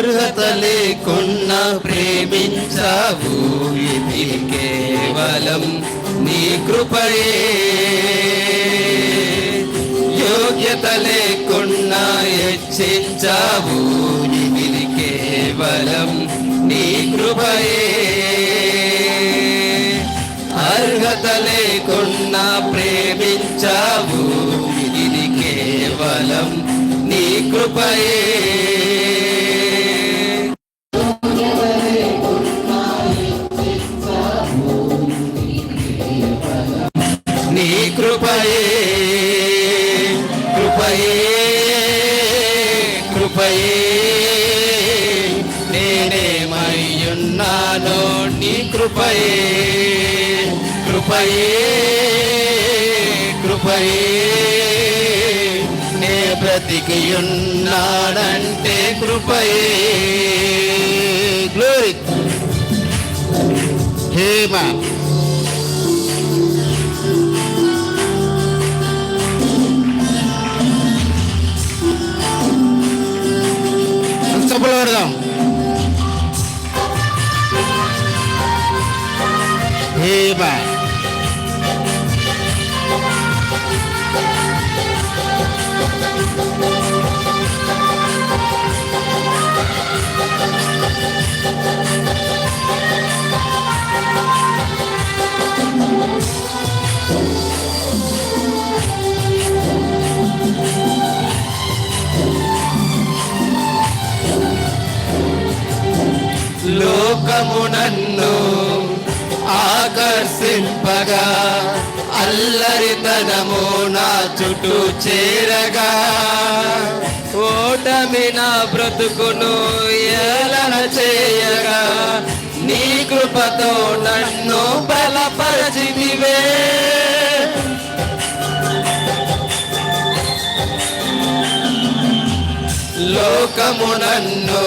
అర్హత లేకున్నా ప్రేమించావు, ఇది కేవలం నీ కృపయే. యోగ్యత లేకున్నా హెచ్చించావు, ఇది కేవలం నీ కృపయే. అర్హత లేకున్నా ప్రేమించావు, ఇది కేవలం నీ కృపయే. నీ కృపయే, కృపయే, కృపయే. నేనేమయ్యున్నానో నీ కృపయే, కృపయే, కృపయే. నే బ్రతికియున్నానంటే కృపయే. గ్లోరీ. హేమ చప్పులు పెడదాం. హేమ లోకము నన్ను ఆకర్షింపగా, అల్లరితనము నా చుట్టూ చేరగా, ఓటమి నా బ్రతుకును ఏలన చేయగా, నీ కృపతో నన్ను బలపరచితివే. లోకము నన్ను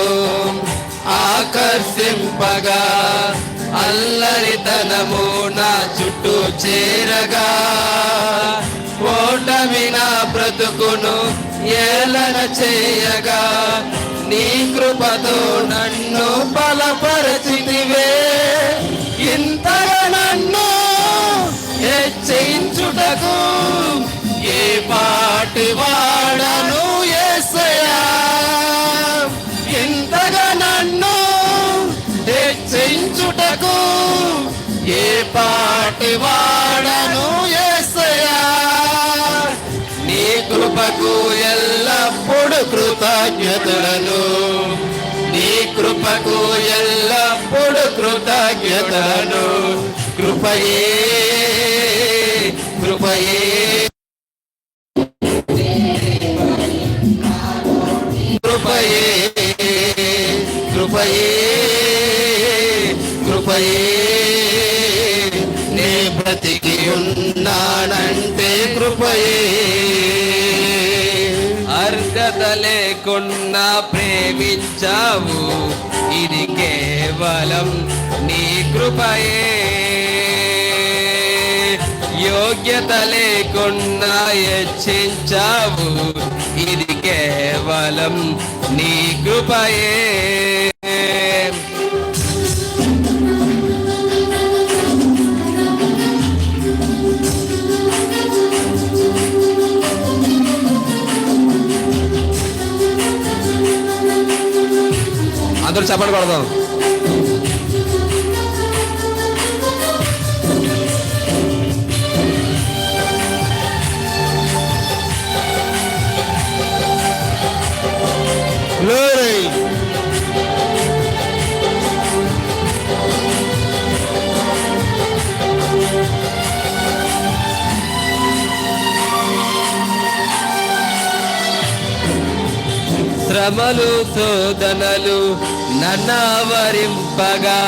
ఆకర్షింపగా, అల్లరితనము నా చుట్టూ చేరగా, ఓటమి నా బ్రతుకును ఏలన చేయగా, నీ కృపతో నన్ను బలపరచితివే. ఇంతగా నన్ను హెచ్చించుటకు ఏ పాటి వాడను యేసయ్యా. ఇంతగా నన్ను హెచ్చించుటకు ఏ పాటి వాడను యేసయ్యా. నీ కృపకు ఎల్లప్పుడు కృతజ్ఞతలను, నీ కృపకు ఎల్లప్పుడు కృతజ్ఞతలను. కృపయే, కృపయే, కృపయే, కృపయే, కృపయే. నే బ్రతికి ఉన్నానంటే కృపయే. అర్హత లేకున్నా ప్రేమించావు, ఇది కేవలం నీ కృపయే. యోగ్యత లేకున్నా హెచ్చించావు, ఇది కేవలం నీ కృపయే. అందరూ చప్పట్లు కొడదాం. Glory. శ్రమలు శోధనలు నన్నవరింపగా,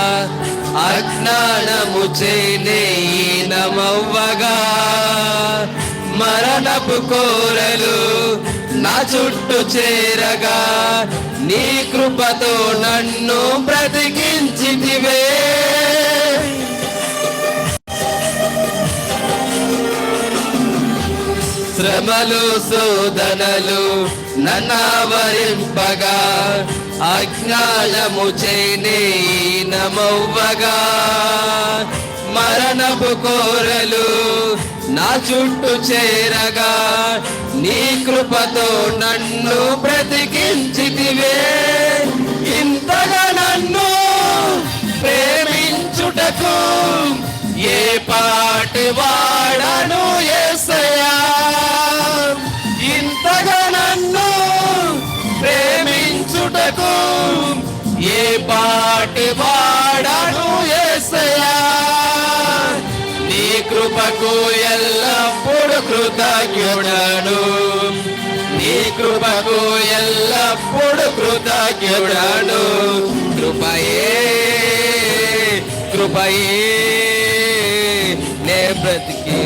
అజ్ఞానము చేనమవ్వగా, మరణపు కోరలు నా చుట్టూ చేరగా, నీ కృపతో నన్ను బ్రతికించితివే. శ్రమలు శోధనలు నన్నవరింపగా, అజ్ఞానము చేనమవ్వగా మరణపు కోరలు నా చుట్టూ చేరగా నీ కృపతో నన్ను బ్రతికించితివే. ఇంతగా నన్ను ప్రేమించుటకు ఏ పాటి వాడను యేసయ్యా. ఇంతగా నన్ను ప్రేమించుటకు ఏ పాటి వాడను యేసయ్యా. నీ కృపకు ఎల్లప్పుడు కృతజ్ఞుడను, నీ కృపకు ఎల్లప్పుడు కృతజ్ఞుడను. కృపయే కృపయే నే బ్రతికి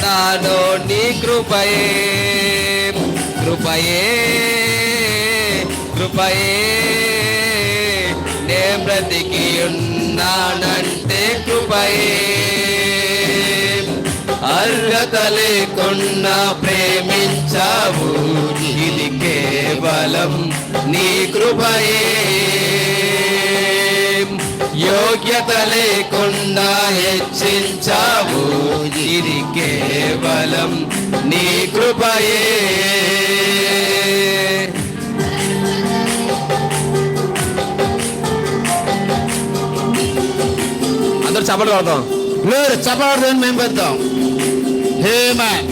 నాలో నీ కృపయే. కృపయే కృపయే నే బ్రతికి ఉన్నానంటే కృపయే. అర్హత లేకుండా ప్రేమించావు, ఇది కేవలం నీ కృపయే. యోగ్యత లేకుండా హెచ్చించావు, ఇది కేవలం నీ కృపయే. అందరూ చప్పట్లు కొడతాం. లేదు చప్పట్లు మేము పెడతాం. ఆమేన్.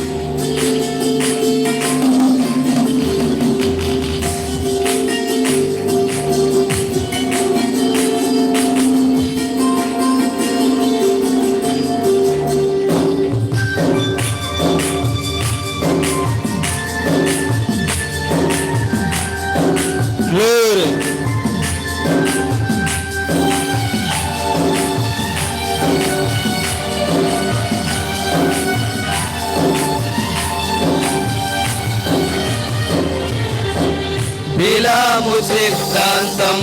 బిలాము సిద్ధాంతం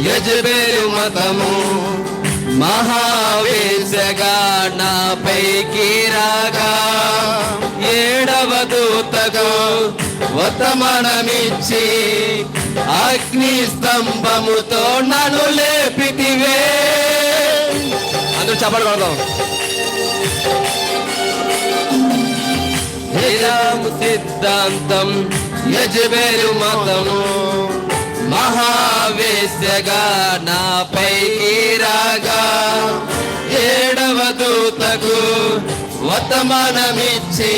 యెజెబెలు మతము మహావేశగా నాపైకి రాగా ఏడవ దూతకు వర్తమానమిచ్చి అగ్ని స్తంభముతో నన్ను లేపితివే. అందరూ చప్పట్లు కొడదాం. బిలాము సిద్ధాంతం యెజెబెలు మతము మహావేశ్యగా నాపైకి రాగా ఏడవ దూతకు వర్తమానమిచ్చి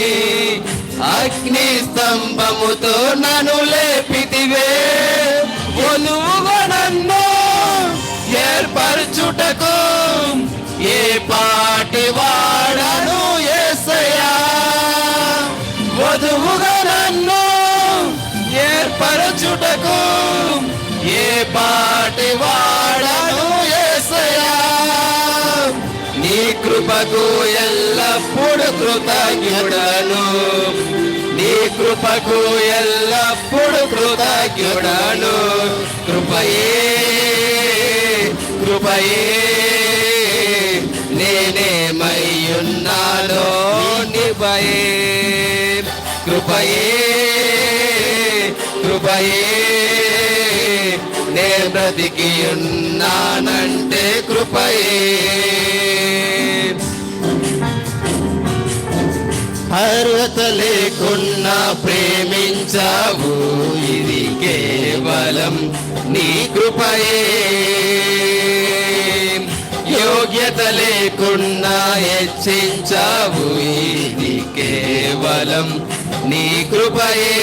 అగ్ని స్తంభముతో నన్ను లేపితివే. ఒలువుగా నన్ను ఏర్పరచుటకు ఏ పాటి వాడను యేసయ్యా. వధువుగా నన్ను ఏర్పరచుటకు ఏ పాటి వాడను యేసయ్యా. నీ కృపకు ఎల్లప్పుడు కృతజ్ఞుడను, నీ కృపకు ఎల్లప్పుడు కృతజ్ఞుడను. కృపయే కృపయే నేనేమయ్యున్నానో నిభయే. కృపయే కృపయే నే బ్రతికి ఉన్నానంటే కృపయే. అర్హత లేకున్నా ప్రేమించావు, ఇది కేవలం నీ కృపయే. యోగ్యత లేకున్నా హెచ్చించావు, ఇది కేవలం నీ కృపయే.